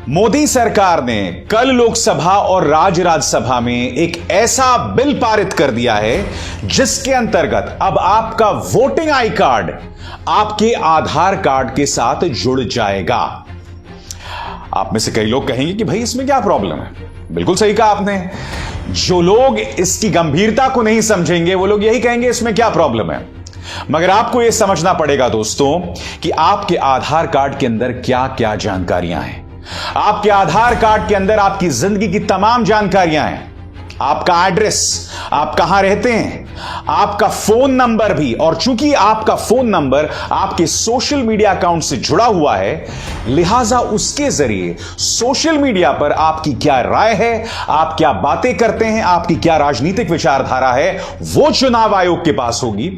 मोदी सरकार ने कल लोकसभा और राज्यसभा में एक ऐसा बिल पारित कर दिया है जिसके अंतर्गत अब आपका वोटिंग आई कार्ड आपके आधार कार्ड के साथ जुड़ जाएगा। आप में से कई लोग कहेंगे कि भाई इसमें क्या प्रॉब्लम है। बिल्कुल सही कहा आपने। जो लोग इसकी गंभीरता को नहीं समझेंगे वो लोग यही कहेंगे इसमें क्या प्रॉब्लम है। मगर आपको यह समझना पड़ेगा दोस्तों कि आपके आधार कार्ड के अंदर क्या क्या जानकारियां हैं। आपके आधार कार्ड के अंदर आपकी जिंदगी की तमाम जानकारियां हैं। आपका एड्रेस, आप कहां रहते हैं, आपका फोन नंबर भी, और चूंकि आपका फोन नंबर आपके सोशल मीडिया अकाउंट से जुड़ा हुआ है, लिहाजा उसके जरिए सोशल मीडिया पर आपकी क्या राय है, आप क्या बातें करते हैं, आपकी क्या राजनीतिक विचारधारा है, वो चुनाव आयोग के पास होगी।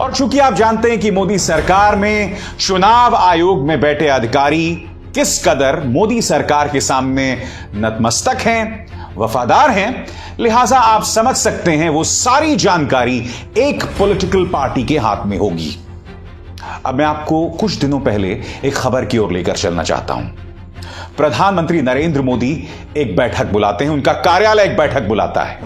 और चूंकि आप जानते हैं कि मोदी सरकार में चुनाव आयोग में बैठे अधिकारी किस कदर मोदी सरकार के सामने नतमस्तक हैं, वफादार हैं, लिहाजा आप समझ सकते हैं वो सारी जानकारी एक पॉलिटिकल पार्टी के हाथ में होगी। अब मैं आपको कुछ दिनों पहले एक खबर की ओर लेकर चलना चाहता हूं। प्रधानमंत्री नरेंद्र मोदी एक बैठक बुलाते हैं, उनका कार्यालय एक बैठक बुलाता है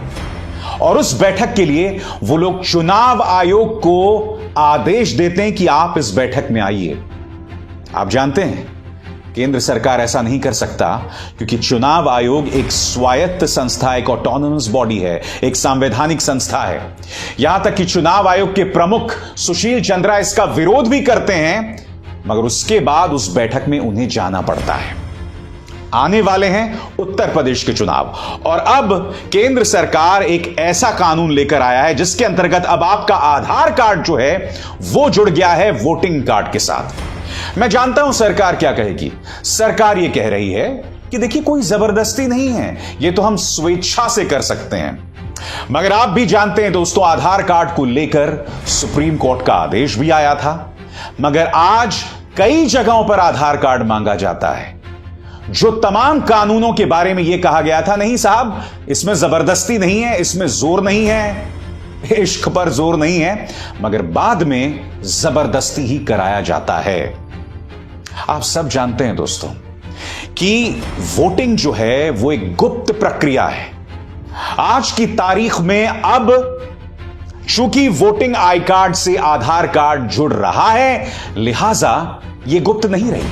और उस बैठक के लिए वो लोग चुनाव आयोग को आदेश देते हैं कि आप इस बैठक में आइए। आप जानते हैं केंद्र सरकार ऐसा नहीं कर सकता क्योंकि चुनाव आयोग एक स्वायत्त संस्था, एक ऑटोनोमस बॉडी है, एक संवैधानिक संस्था है। यहां तक कि चुनाव आयोग के प्रमुख सुशील चंद्रा इसका विरोध भी करते हैं, मगर उसके बाद उस बैठक में उन्हें जाना पड़ता है। आने वाले हैं उत्तर प्रदेश के चुनाव और अब केंद्र सरकार एक ऐसा कानून लेकर आया है जिसके अंतर्गत अब आपका आधार कार्ड जो है वो जुड़ गया है वोटिंग कार्ड के साथ। मैं जानता हूं सरकार क्या कहेगी। सरकार यह कह रही है कि देखिए कोई जबरदस्ती नहीं है, यह तो हम स्वेच्छा से कर सकते हैं। मगर आप भी जानते हैं दोस्तों, आधार कार्ड को लेकर सुप्रीम कोर्ट का आदेश भी आया था, मगर आज कई जगहों पर आधार कार्ड मांगा जाता है। जो तमाम कानूनों के बारे में यह कहा गया था, नहीं साहब इसमें जबरदस्ती नहीं है, इसमें जोर नहीं है, इश्क पर जोर नहीं है, मगर बाद में जबरदस्ती ही कराया जाता है। आप सब जानते हैं दोस्तों कि वोटिंग जो है वो एक गुप्त प्रक्रिया है। आज की तारीख में अब चूंकि वोटिंग आई कार्ड से आधार कार्ड जुड़ रहा है, लिहाजा यह गुप्त नहीं रही।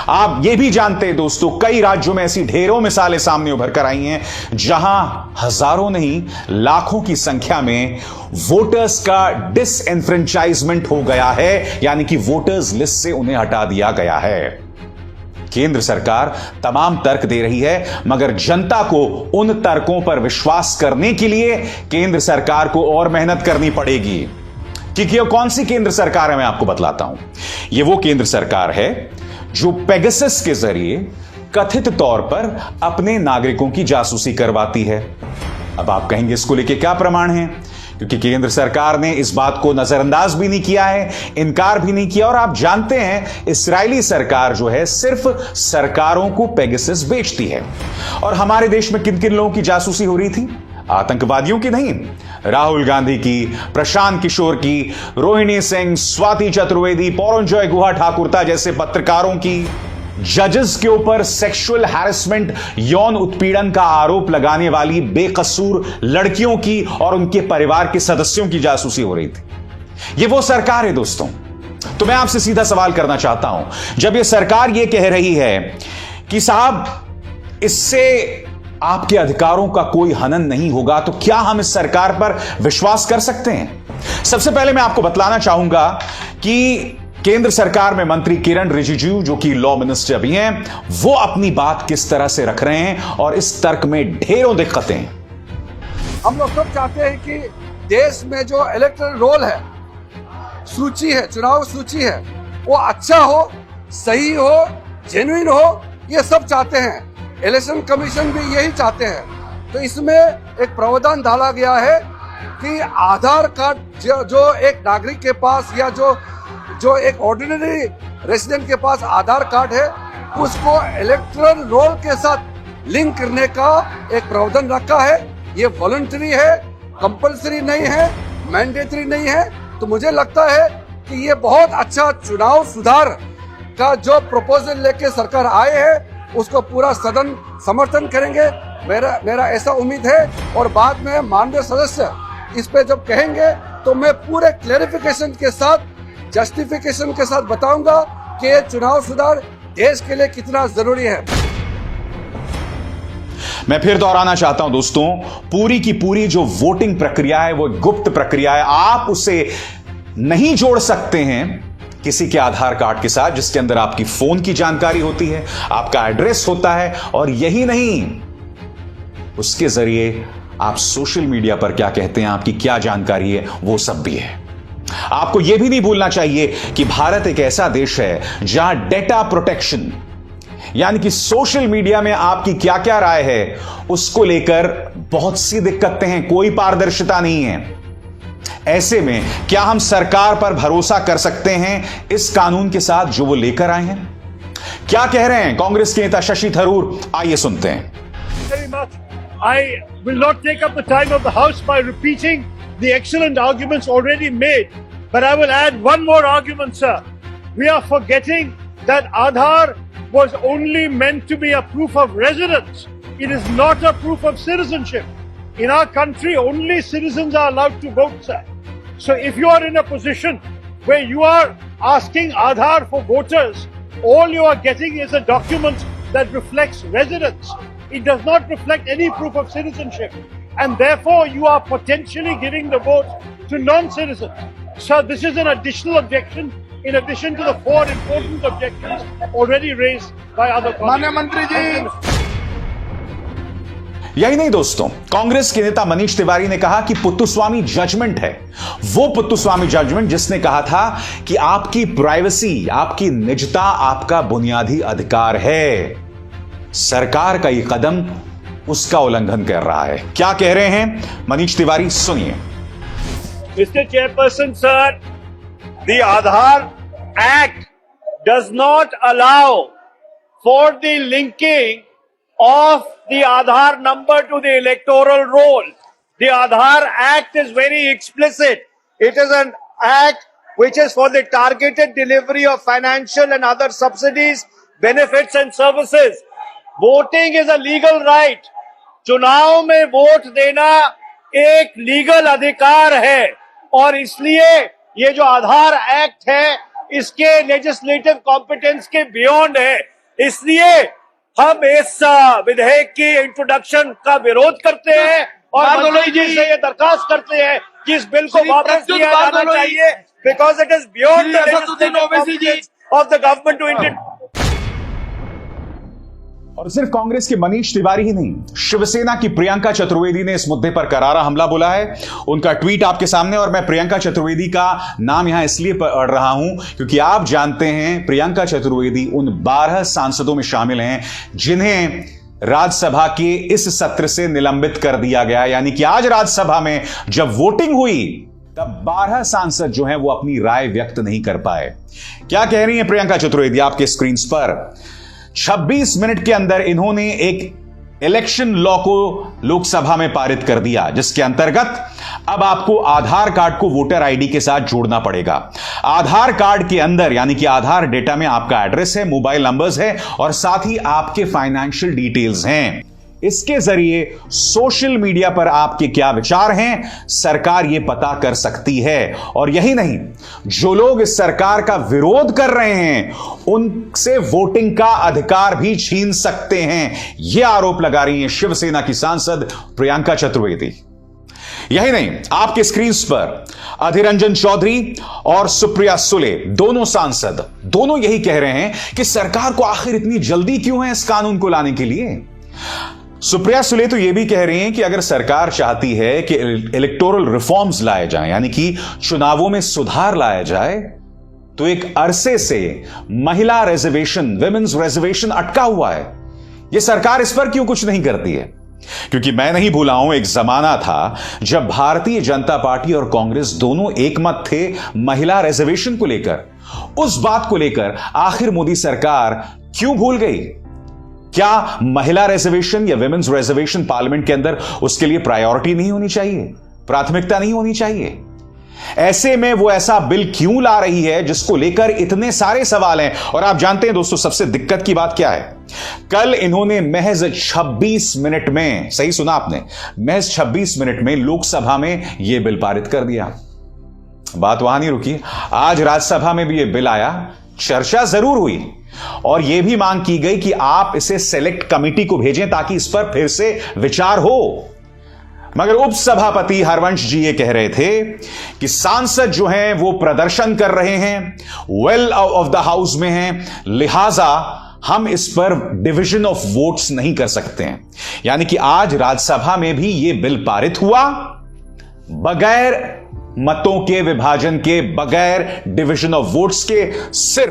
आप यह भी जानते हैं दोस्तों, कई राज्यों में ऐसी ढेरों मिसालें सामने उभर कर आई हैं जहां हजारों नहीं लाखों की संख्या में वोटर्स का डिसएनफ्रेंचाइजमेंट हो गया है, यानी कि वोटर्स लिस्ट से उन्हें हटा दिया गया है। केंद्र सरकार तमाम तर्क दे रही है, मगर जनता को उन तर्कों पर विश्वास करने के लिए केंद्र सरकार को और मेहनत करनी पड़ेगी। क्योंकि यह कौन सी केंद्र सरकार है मैं आपको बतलाता हूं। यह वो केंद्र सरकार है जो पेगासस के जरिए कथित तौर पर अपने नागरिकों की जासूसी करवाती है। अब आप कहेंगे इसको लेके क्या प्रमाण है, क्योंकि केंद्र सरकार ने इस बात को नजरअंदाज भी नहीं किया है, इनकार भी नहीं किया। और आप जानते हैं इस्राएली सरकार जो है सिर्फ सरकारों को पेगासस बेचती है। और हमारे देश में किन किन लोगों की जासूसी हो रही थी? आतंकवादियों की नहीं, राहुल गांधी की, प्रशांत किशोर की, रोहिणी सिंह, स्वाति चतुर्वेदी, पौरंजॉय गुहा ठाकुरता जैसे पत्रकारों की, जजेस के ऊपर सेक्सुअल हैरेसमेंट, यौन उत्पीड़न का आरोप लगाने वाली बेकसूर लड़कियों की और उनके परिवार के सदस्यों की जासूसी हो रही थी। यह वो सरकार है दोस्तों। तो मैं आपसे सीधा सवाल करना चाहता हूं, जब यह सरकार यह कह रही है कि साहब इससे आपके अधिकारों का कोई हनन नहीं होगा, तो क्या हम इस सरकार पर विश्वास कर सकते हैं? सबसे पहले मैं आपको बतलाना चाहूंगा कि केंद्र सरकार में मंत्री किरण रिजिजू जो कि लॉ मिनिस्टर भी हैं, वो अपनी बात किस तरह से रख रहे हैं और इस तर्क में ढेरों दिक्कतें हैं। हम लोग सब चाहते हैं कि देश में जो इलेक्टोरल रोल है, सूची है, चुनाव सूची है, वो अच्छा हो, सही हो, जेन्युइन हो, ये सब चाहते हैं। इलेक्शन कमीशन भी यही चाहते हैं। तो इसमें एक प्रावधान डाला गया है कि आधार कार्ड जो एक नागरिक के पास या जो एक ऑर्डिनरी रेजिडेंट के पास आधार कार्ड है, उसको इलेक्टोरल रोल के साथ लिंक करने का एक प्रावधान रखा है। ये वॉलंटरी है, कंपल्सरी नहीं है, मैंडेटरी नहीं है। तो मुझे लगता है कि ये बहुत अच्छा चुनाव सुधार का जो प्रपोजल लेके सरकार आए हैं, उसको पूरा सदन समर्थन करेंगे, मेरा ऐसा उम्मीद है। और बाद में माननीय सदस्य इस पे जब कहेंगे तो मैं पूरे क्लैरिफिकेशन के साथ, जस्टिफिकेशन के साथ बताऊंगा कि ये चुनाव सुधार देश के लिए कितना जरूरी है। मैं फिर दोहराना चाहता हूं दोस्तों, पूरी की पूरी जो वोटिंग प्रक्रिया है वो गुप्त प्रक्रिया है। आप उसे नहीं जोड़ सकते हैं किसी के आधार कार्ड के साथ, जिसके अंदर आपकी फोन की जानकारी होती है, आपका एड्रेस होता है, और यही नहीं, उसके जरिए आप सोशल मीडिया पर क्या कहते हैं, आपकी क्या जानकारी है, वो सब भी है। आपको यह भी नहीं भूलना चाहिए कि भारत एक ऐसा देश है जहां डेटा प्रोटेक्शन, यानी कि सोशल मीडिया में आपकी क्या क्या राय है, उसको लेकर बहुत सी दिक्कतें हैं, कोई पारदर्शिता नहीं है। ऐसे में क्या हम सरकार पर भरोसा कर सकते हैं इस कानून के साथ जो वो लेकर आए हैं? क्या कह रहे हैं कांग्रेस के नेता शशि थरूर, आइए सुनते हैं। I will not take up the time of the House by repeating the excellent arguments already made, but I will add one more argument, sir. We are forgetting that Aadhaar was only meant to be a proof of residence. It is not a proof of citizenship. In our country, only citizens are allowed to vote, sir. So if you are in a position where you are asking Aadhaar for voters, all you are getting is a document that reflects residence. It does not reflect any proof of citizenship, and therefore you are potentially giving the vote to non-citizens. So this is an additional objection in addition to the four important objections already raised by other colleagues. यही नहीं दोस्तों, कांग्रेस के नेता मनीष तिवारी ने कहा कि Puttaswamy judgement है, वो पुत्तुस्वामी जजमेंट जिसने कहा था कि आपकी प्राइवेसी, आपकी निजता आपका बुनियादी अधिकार है। सरकार का ये कदम उसका उल्लंघन कर रहा है। क्या कह रहे हैं मनीष तिवारी, सुनिए। Mr. Chairperson, sir, the Aadhaar Act does not allow for the linking of the Aadhaar number to the electoral roll. The Aadhaar Act is very explicit. It is an act which is for the targeted delivery of financial and other subsidies, benefits and services. Voting is a legal right. चुनाव में vote देना एक legal अधिकार है, और इसलिए ये जो आधार एक्ट है इसके लेजिस्लेटिव कॉम्पिटेंस के बियॉन्ड है। इसलिए हम इस विधेयक की इंट्रोडक्शन का विरोध करते हैं और मंत्री जी से ये दरखास्त करते हैं कि इस बिल को वापस लिया जाना चाहिए, because it is beyond the legislative competence of the government to interfere. और सिर्फ कांग्रेस के मनीष तिवारी ही नहीं, शिवसेना की प्रियंका चतुर्वेदी ने इस मुद्दे पर करारा हमला बोला है। उनका ट्वीट आपके सामने, और मैं प्रियंका चतुर्वेदी का नाम यहां इसलिए पढ़ रहा हूं क्योंकि आप जानते हैं प्रियंका चतुर्वेदी उन 12 सांसदों में शामिल हैं जिन्हें राज्यसभा के इस सत्र से निलंबित कर दिया गया। यानी कि आज राज्यसभा में जब वोटिंग हुई तब 12 सांसद जो हैं वो अपनी राय व्यक्त नहीं कर पाए। क्या कह रही हैं प्रियंका चतुर्वेदी आपके स्क्रीन पर? 26 मिनट के अंदर इन्होंने एक इलेक्शन लॉ को लोकसभा में पारित कर दिया, जिसके अंतर्गत अब आपको आधार कार्ड को वोटर आईडी के साथ जोड़ना पड़ेगा। आधार कार्ड के अंदर यानी कि आधार डेटा में आपका एड्रेस है, मोबाइल नंबर्स है और साथ ही आपके फाइनेंशियल डिटेल्स हैं। इसके जरिए सोशल मीडिया पर आपके क्या विचार हैं सरकार यह पता कर सकती है। और यही नहीं, जो लोग इस सरकार का विरोध कर रहे हैं उनसे वोटिंग का अधिकार भी छीन सकते हैं, यह आरोप लगा रही हैं शिवसेना की सांसद प्रियंका चतुर्वेदी। यही नहीं, आपके स्क्रीन पर अधीर रंजन चौधरी और सुप्रिया सुले, दोनों सांसद, दोनों यही कह रहे हैं कि सरकार को आखिर इतनी जल्दी क्यों है इस कानून को लाने के लिए। सुप्रिया सुले तो यह भी कह रही हैं कि अगर सरकार चाहती है कि इलेक्टोरल रिफॉर्म्स लाए जाएं, यानी कि चुनावों में सुधार लाया जाए, तो एक अरसे से महिला रिजर्वेशन, विमेन्स रिजर्वेशन अटका हुआ है। यह सरकार इस पर क्यों कुछ नहीं करती है? क्योंकि मैं नहीं भूला हूं, एक जमाना था जब भारतीय जनता पार्टी और कांग्रेस दोनों एक मत थे महिला रिजर्वेशन को लेकर। उस बात को लेकर आखिर मोदी सरकार क्यों भूल गई? क्या महिला रिजर्वेशन या विमेन्स रिजर्वेशन पार्लियामेंट के अंदर उसके लिए प्रायोरिटी नहीं होनी चाहिए, प्राथमिकता नहीं होनी चाहिए? ऐसे में वो ऐसा बिल क्यों ला रही है जिसको लेकर इतने सारे सवाल हैं? और आप जानते हैं दोस्तों, सबसे दिक्कत की बात क्या है? कल इन्होंने महज 26 मिनट में, सही सुना आपने, महज 26 मिनट में लोकसभा में यह बिल पारित कर दिया। बात वहां नहीं रुकी, आज राज्यसभा में भी यह बिल आया, चर्चा जरूर हुई और यह भी मांग की गई कि आप इसे सेलेक्ट कमेटी को भेजें ताकि इस पर फिर से विचार हो। मगर उपसभापति हरवंश जी ये कह रहे थे कि सांसद जो हैं वो प्रदर्शन कर रहे हैं, वेल ऑफ द हाउस में हैं, लिहाजा हम इस पर डिवीजन ऑफ वोट्स नहीं कर सकते हैं। यानी कि आज राज्यसभा में भी यह बिल पारित हुआ बगैर मतों के विभाजन के, बगैर डिवीजन ऑफ वोट्स के, सिर्फ